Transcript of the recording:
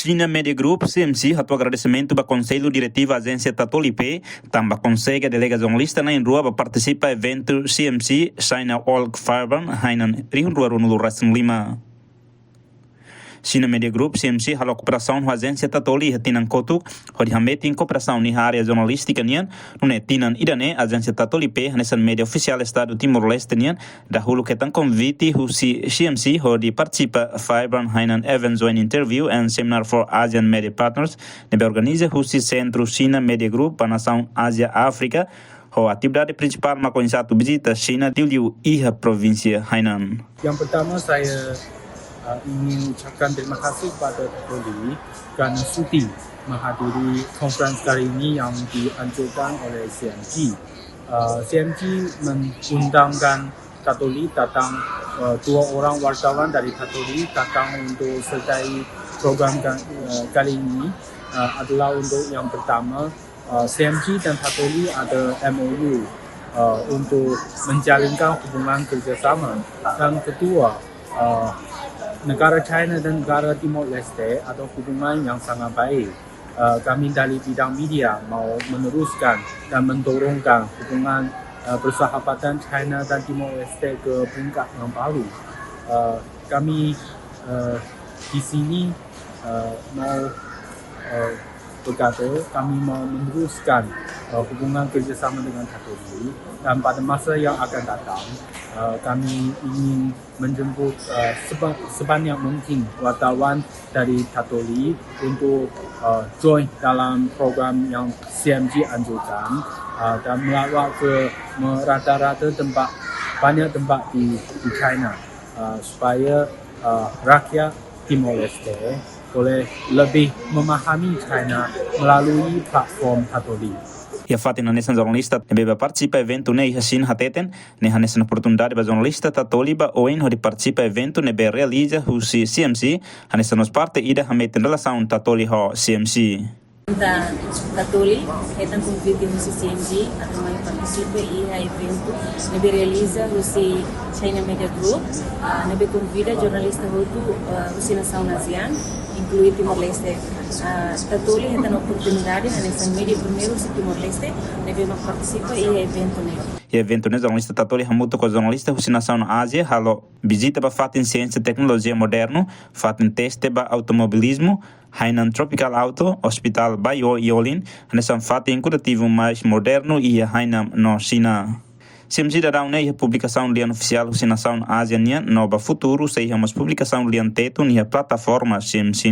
China Media Group, CMC, ratou agradecimento para Conselho Diretivo Agência Tatolipe, também consegue a delega jornalista na rua para participar do evento CMC China Olg Farban, Hainan Rio Rua no Rasim Lima. China Media Group, CMC, a cooperação com a agência Tatoli, Tinan Kotu, Hodihamete em cooperação na área jornalística, no Tinan Idane, agência Tatolipe, nessa média oficial Estado Timor-Leste, da Hulu que tem convite, o CMC, onde participa Fibran Hainan Evans and Interview and Seminar for Asian Media Partners, que organiza o Centro China Media Group para a nação Ásia-África, a atividade principal uma conhecida visita China di Liu Iha provinsia Hainan. Yang pertama saya ingin ucapkan terima kasih kepada Tatoli kerana sudi menghadiri konferensi kali ini yang dianjurkan oleh CMG. CMG mengundangkan Tatoli datang, dua orang wartawan dari Tatoli datang untuk sertai program kali ini adalah untuk yang pertama CMG dan Tatoli ada MOU untuk menjalinkan hubungan kerjasama, dan kedua negara China dan negara Timor Leste ada hubungan yang sangat baik. Kami dari bidang media mau meneruskan dan mendorongkan hubungan persahabatan China dan Timor Leste ke peringkat yang baru. Kami di sini mau berkata kami mau meneruskan hubungan kerjasama dengan Tatoli, dan pada masa yang akan datang kami ingin menjemput sebanyak mungkin wartawan dari Tatoli untuk join dalam program yang CMG anjurkan dan melawat ke rata-rata banyak tempat di China supaya rakyat Timor Leste boleh lebih memahami China melalui platform Tatoli. E a fatina nessa jornalista beba participa evento nei China hateten ne nessa oportunidade ba jornalista Tatoliba ou em onde participa evento ne be realiza o CMC nessa nos parte ida hamete relação Tatoli ho CMC. Tatoli é um convite do CMG a também participa e a evento ne realiza o China Media Group ne convida jornalista do nação ASEAN incluir Timor-Leste. Tatoli é uma oportunidade nessa mídia primeiro se Timor-Leste ne participa e a evento ne. E evento ne jornalista Tatoli hamuto com jornalista nação na Ásia halo visita ba fatin ciência e tecnologia moderno, fatin teste ba automobilismo, Hainan Tropical Auto, Hospital Bayo Yolin, nessa fatin curativo mais moderno e Hainan no China. CMG dará uma publicação lian oficial da nação Ásia nova futuro, seja uma publicação lian teto na plataforma CMC.